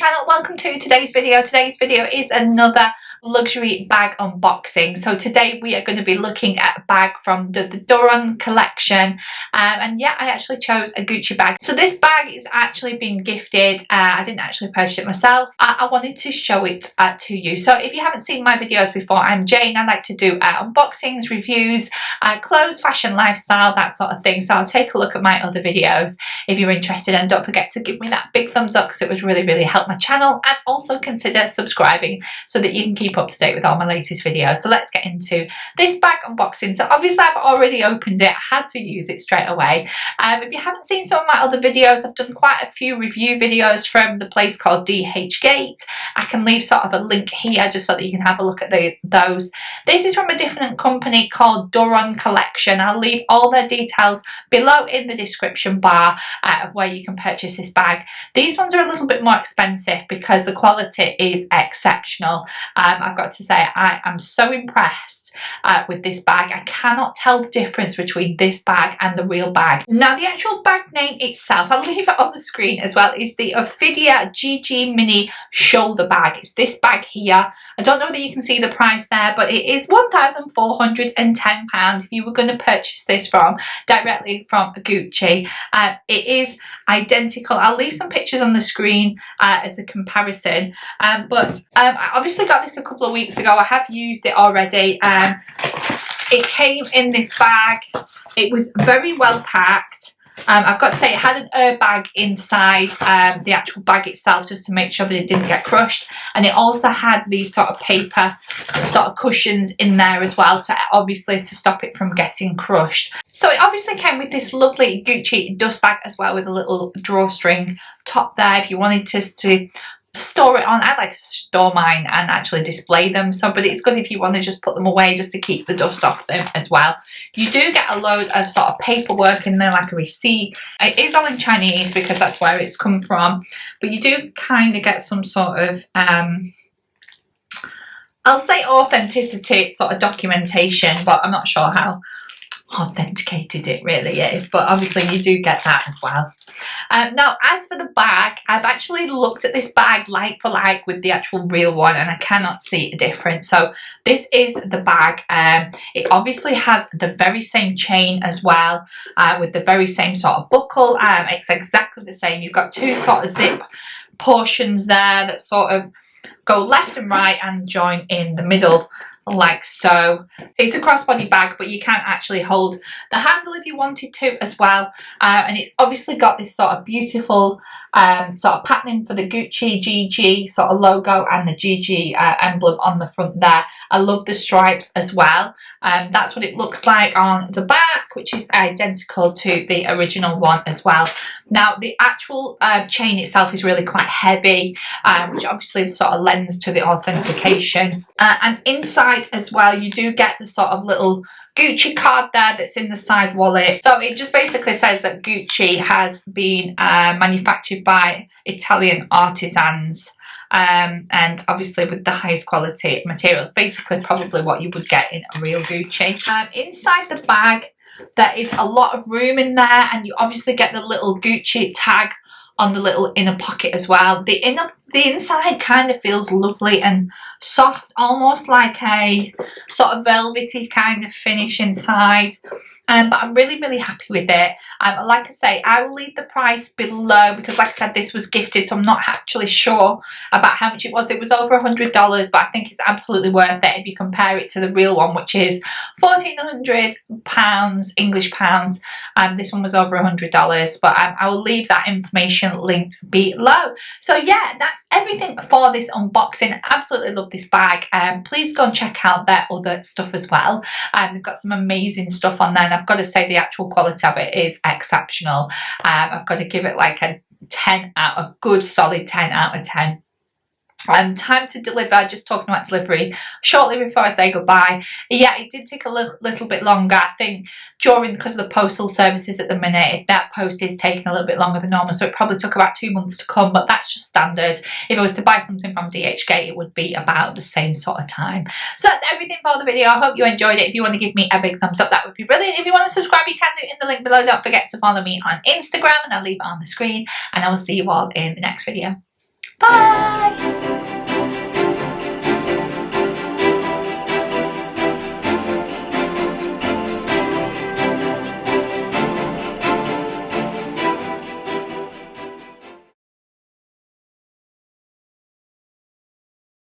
channel, welcome to today's video. Today's video is another luxury bag unboxing. So today we are going to be looking at a bag from the Doron Collection, and yeah, I actually chose a Gucci bag. So this bag is actually being gifted. I didn't actually purchase it myself. I wanted to show it to you. So if you haven't seen my videos before, I'm Jane. I like to do unboxings, reviews, clothes, fashion, lifestyle, that sort of thing. So I'll take a look at my other videos if you're interested, and don't forget to give me that big thumbs up because it would really help my channel, and also consider subscribing so that you can keep up to date with all my latest videos. So let's get into this bag unboxing. So obviously I've already opened it. I had to use it straight away. If you haven't seen some of my other videos, I've done quite a few review videos from the place called DHgate. I can leave sort of a link here just so that you can have a look at those. This is from a different company called Doron Collection. I'll leave all their details below in the description bar of where you can purchase this bag. These ones are a little bit more expensive because the quality is exceptional. I've got to say, I am so impressed with this bag. I cannot tell the difference between this bag and the real bag. Now the actual bag name itself, I'll leave it on the screen as well, is the Ophidia GG mini shoulder bag. It's this bag here. I don't know whether you can see the price there, but it is £1,410 if you were going to purchase this directly from Gucci. It is identical. I'll leave some pictures on the screen as a comparison, but I obviously got this a couple of weeks ago. I have used it already. It came in this bag. It was very well packed. I've got to say, it had an airbag inside the actual bag itself, just to make sure that it didn't get crushed, and it also had these sort of paper sort of cushions in there as well, to obviously to stop it from getting crushed. So it obviously came with this lovely Gucci dust bag as well, with a little drawstring top there if you wanted to store it on. I like to store mine and actually display them, so but it's good if you want to just put them away just to keep the dust off them as well. You do get a load of sort of paperwork in there, like a receipt. It is all in Chinese because that's where it's come from, but you do kind of get some sort of I'll say authenticity sort of documentation, but I'm not sure how authenticated it really is, but obviously you do get that as well. Now as for the bag, I've actually looked at this bag like for like with the actual real one, and I cannot see a difference. So this is the bag. It obviously has the very same chain as well, with the very same sort of buckle. It's exactly the same. You've got two sort of zip portions there that sort of go left and right and join in the middle, like so. It's a crossbody bag, but you can actually hold the handle if you wanted to as well, and it's obviously got this sort of beautiful sort of patterning for the Gucci GG sort of logo and the GG emblem on the front there. I love the stripes as well. That's what it looks like on the back, which is identical to the original one as well. Now the actual chain itself is really quite heavy, which obviously sort of lends to the authentication, and inside as well you do get the sort of little Gucci card there that's in the side wallet. So it just basically says that Gucci has been manufactured by Italian artisans, and obviously with the highest quality materials, basically probably what you would get in a real Gucci. Inside the bag there is a lot of room in there, and you obviously get the little Gucci tag on the little inner pocket as well. The inside kind of feels lovely and soft, almost like a sort of velvety kind of finish inside. But I'm really happy with it. Like I say, I will leave the price below because, like I said, this was gifted, so I'm not actually sure about how much it was. It was over $100, but I think it's absolutely worth it if you compare it to the real one, which is £1,400 English pounds. This one was over $100, but I will leave that information linked below. So yeah, that's everything for this unboxing. Absolutely love this bag. Please go and check out their other stuff as well. They've got some amazing stuff on there, and I've got to say the actual quality of it is exceptional. I've got to give it like a good solid 10 out of 10. Time to deliver, just talking about delivery shortly before I say goodbye. Yeah, it did take a little bit longer. I think because of the postal services at the minute, that post is taking a little bit longer than normal, so it probably took about 2 months to come, but that's just standard. If I was to buy something from DHgate, it would be about the same sort of time. So that's everything for the video. I hope you enjoyed it. If you want to give me a big thumbs up, that would be brilliant. If you want to subscribe, you can do it in the link below. Don't forget to follow me on Instagram, and I'll leave it on the screen, and I will see you all in the next video. Bye!